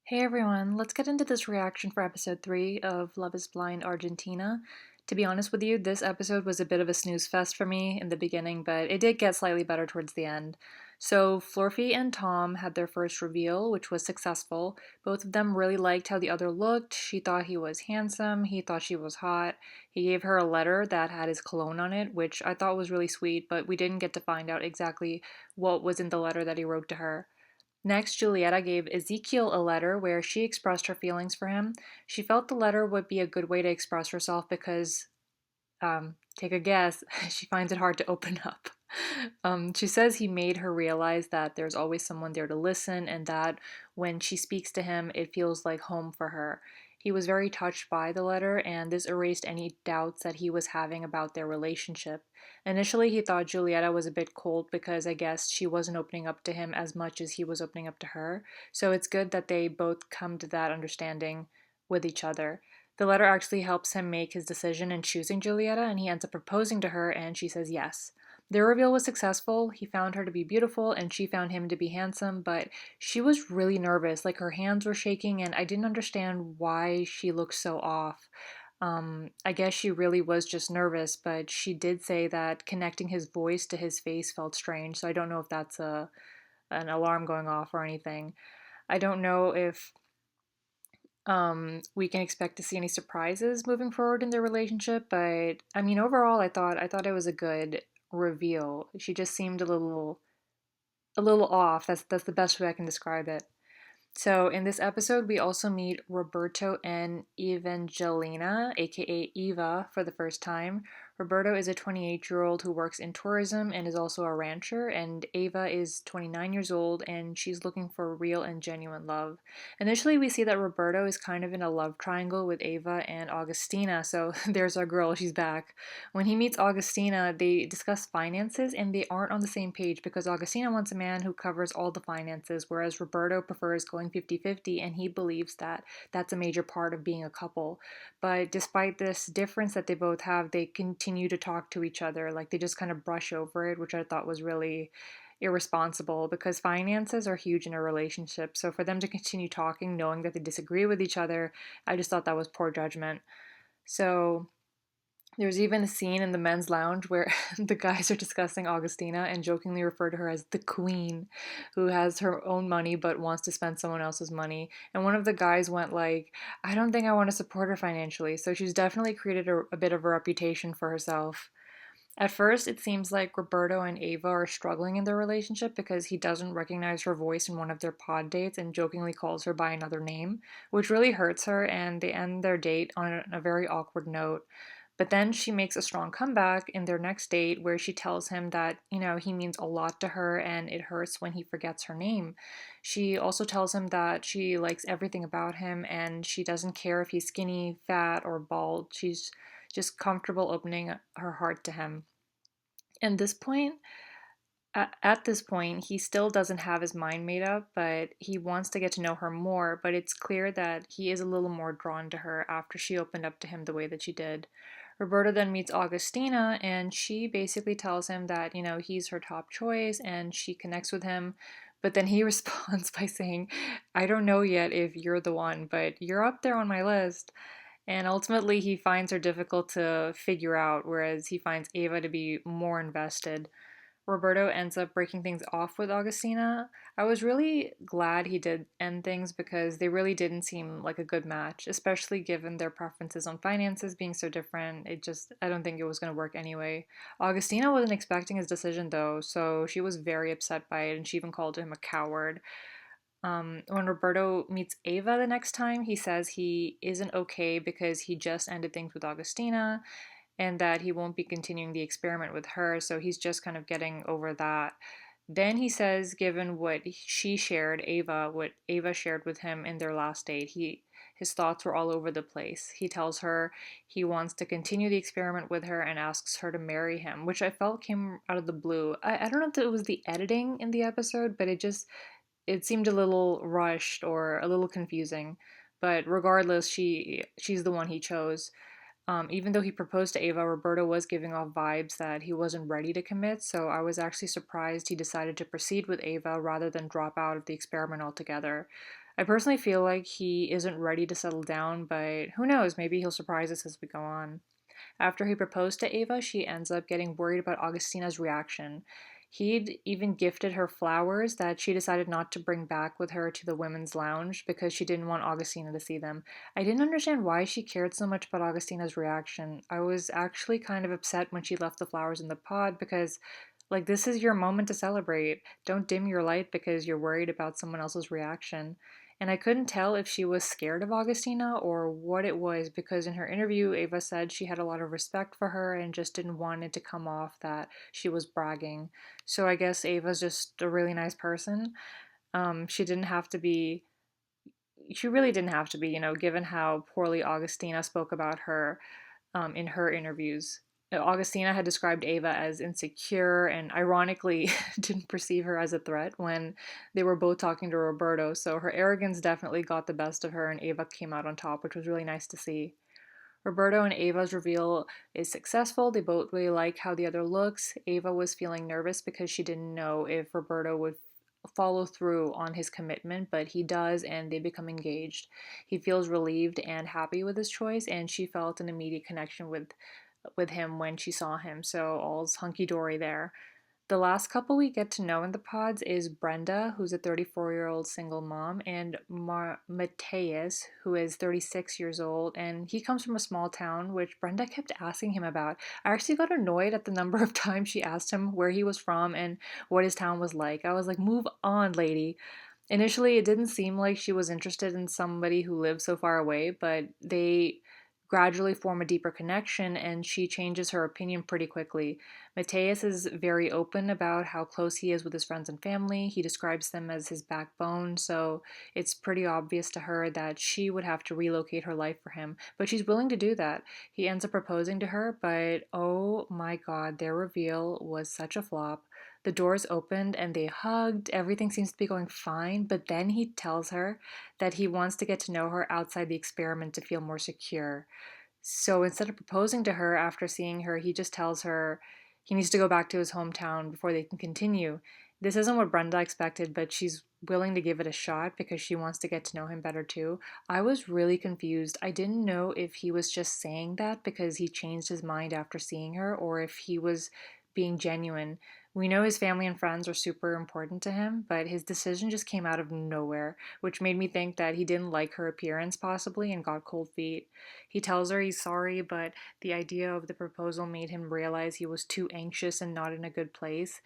Hey everyone, let's get into this reaction for episode 3 of Love is Blind Argentina. To be honest with you, this episode was a bit of a snooze fest for me in the beginning, but it did get slightly better towards the end. So, Florie and Tom had their first reveal, which was successful. Both of them really liked how the other looked. She thought he was handsome, he thought she was hot. He gave her a letter that had his cologne on it, which I thought was really sweet, but we didn't get to find out exactly what was in the letter that he wrote to her. Next, Julieta gave Ezekiel a letter where she expressed her feelings for him. She felt the letter would be a good way to express herself because, take a guess, she finds it hard to open up. She says he made her realize that there's always someone there to listen and that when she speaks to him, it feels like home for her. He was very touched by the letter, and this erased any doubts that he was having about their relationship. Initially, he thought Julieta was a bit cold because I guess she wasn't opening up to him as much as he was opening up to her. So it's good that they both come to that understanding with each other. The letter actually helps him make his decision in choosing Julieta, and he ends up proposing to her, and she says yes. The reveal was successful. He found her to be beautiful, and she found him to be handsome, but she was really nervous. Like her hands were shaking, and I didn't understand why she looked so off. I guess she really was just nervous, but she did say that connecting his voice to his face felt strange, so I don't know if that's an alarm going off or anything. I don't know if we can expect to see any surprises moving forward in their relationship, but I mean overall I thought it was a good reveal. She just seemed a little off. That's the best way I can describe it. So in this episode, we also meet Roberto and Evangelina, aka Eva, for the first time. Roberto is a 28-year-old who works in tourism and is also a rancher, and Eva is 29 years old and she's looking for real and genuine love. Initially, we see that Roberto is kind of in a love triangle with Eva and Augustina, so there's our girl, she's back. When he meets Augustina, they discuss finances and they aren't on the same page because Augustina wants a man who covers all the finances, whereas Roberto prefers going 50-50 and he believes that that's a major part of being a couple. But despite this difference that they both have, they continue to talk to each other. Like they just kind of brush over it, which I thought was really irresponsible because finances are huge in a relationship. So for them to continue talking, knowing that they disagree with each other, I just thought that was poor judgment. So there's even a scene in the men's lounge where the guys are discussing Augustina and jokingly refer to her as the queen, who has her own money but wants to spend someone else's money. And one of the guys went like, I don't think I want to support her financially. So she's definitely created a bit of a reputation for herself. At first, it seems like Roberto and Ava are struggling in their relationship because he doesn't recognize her voice in one of their pod dates and jokingly calls her by another name, which really hurts her, and they end their date on a very awkward note. But then she makes a strong comeback in their next date where she tells him that, he means a lot to her and it hurts when he forgets her name. She also tells him that she likes everything about him and she doesn't care if he's skinny, fat, or bald. She's just comfortable opening her heart to him. And this point, at this point, he still doesn't have his mind made up, but he wants to get to know her more. But it's clear that he is a little more drawn to her after she opened up to him the way that she did. Roberta then meets Augustina, and she basically tells him that, he's her top choice, and she connects with him. But then he responds by saying, I don't know yet if you're the one, but you're up there on my list. And ultimately, he finds her difficult to figure out, whereas he finds Ava to be more invested. Roberto ends up breaking things off with Augustina. I was really glad he did end things because they really didn't seem like a good match, especially given their preferences on finances being so different. I don't think it was going to work anyway. Augustina wasn't expecting his decision though, so she was very upset by it and she even called him a coward. When Roberto meets Ava the next time, he says he isn't okay because he just ended things with Augustina and that he won't be continuing the experiment with her, so he's just kind of getting over that. Then he says, given what Ava shared with him in their last date, his thoughts were all over the place. He tells her he wants to continue the experiment with her and asks her to marry him, which I felt came out of the blue. I don't know if it was the editing in the episode, but it seemed a little rushed or a little confusing. But regardless, she's the one he chose. Even though he proposed to Ava, Roberto was giving off vibes that he wasn't ready to commit, so I was actually surprised he decided to proceed with Ava rather than drop out of the experiment altogether. I personally feel like he isn't ready to settle down, but who knows, maybe he'll surprise us as we go on. After he proposed to Eva, she ends up getting worried about Augustina's reaction. He'd even gifted her flowers that she decided not to bring back with her to the women's lounge because she didn't want Augustina to see them. I didn't understand why she cared so much about Augustina's reaction. I was actually kind of upset when she left the flowers in the pod because, like, this is your moment to celebrate. Don't dim your light because you're worried about someone else's reaction. And I couldn't tell if she was scared of Augustina or what it was because in her interview, Ava said she had a lot of respect for her and just didn't want it to come off that she was bragging. So I guess Ava's just a really nice person. She didn't have to be, she really didn't have to be, given how poorly Augustina spoke about her in her interviews. Augustina had described Ava as insecure and ironically didn't perceive her as a threat when they were both talking to Roberto, so her arrogance definitely got the best of her and Ava came out on top, which was really nice to see. Roberto and Ava's reveal is successful. They both really like how the other looks. Ava was feeling nervous because she didn't know if Roberto would follow through on his commitment, but he does and they become engaged. He feels relieved and happy with his choice, and she felt an immediate connection with him when she saw him. So all's hunky dory there. The last couple we get to know in the pods is Brenda, who's a 34-year-old single mom, and Matias, who is 36 years old, and he comes from a small town, which Brenda kept asking him about. I actually got annoyed at the number of times she asked him where he was from and what his town was like. I was like, move on, lady. Initially, it didn't seem like she was interested in somebody who lived so far away, but they gradually form a deeper connection and she changes her opinion pretty quickly. Mateus is very open about how close he is with his friends and family. He describes them as his backbone, so it's pretty obvious to her that she would have to relocate her life for him, but she's willing to do that. He ends up proposing to her, but oh my god, their reveal was such a flop. The doors opened and they hugged. Everything seems to be going fine, but then he tells her that he wants to get to know her outside the experiment to feel more secure. So instead of proposing to her after seeing her, he just tells her he needs to go back to his hometown before they can continue. This isn't what Brenda expected, but she's willing to give it a shot because she wants to get to know him better too. I was really confused. I didn't know if he was just saying that because he changed his mind after seeing her or if he was being genuine. We know his family and friends are super important to him, but his decision just came out of nowhere, which made me think that he didn't like her appearance possibly and got cold feet. He tells her he's sorry, but the idea of the proposal made him realize he was too anxious and not in a good place.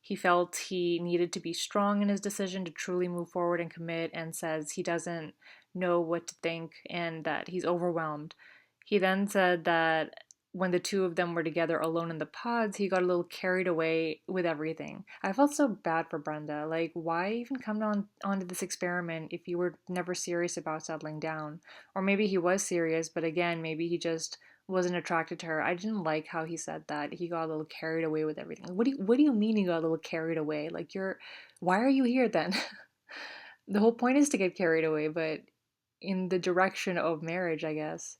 He felt he needed to be strong in his decision to truly move forward and commit, and says he doesn't know what to think and that he's overwhelmed. He then said that when the two of them were together alone in the pods, he got a little carried away with everything. I felt so bad for Brenda. Like, why even come onto this experiment if you were never serious about settling down? Or maybe he was serious, but again, maybe he just wasn't attracted to her. I didn't like how he said that. He got a little carried away with everything. What do you mean you got a little carried away? Like, why are you here then? The whole point is to get carried away, but in the direction of marriage, I guess.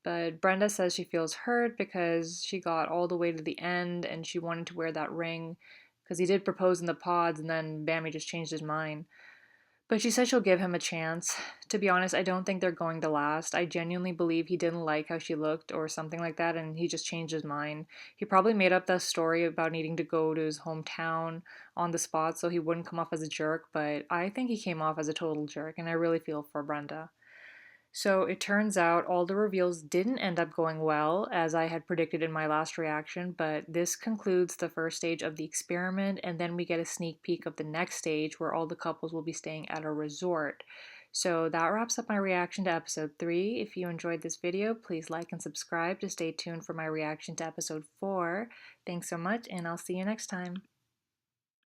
But Brenda says she feels hurt because she got all the way to the end and she wanted to wear that ring because he did propose in the pods and then bam, he just changed his mind. But she says she'll give him a chance. To be honest, I don't think they're going to last. I genuinely believe he didn't like how she looked or something like that and he just changed his mind. He probably made up that story about needing to go to his hometown on the spot so he wouldn't come off as a jerk, but I think he came off as a total jerk and I really feel for Brenda. So it turns out all the reveals didn't end up going well, as I had predicted in my last reaction, but this concludes the first stage of the experiment, and then we get a sneak peek of the next stage where all the couples will be staying at a resort. So that wraps up my reaction to episode 3. If you enjoyed this video, please like and subscribe to stay tuned for my reaction to episode 4. Thanks so much, and I'll see you next time.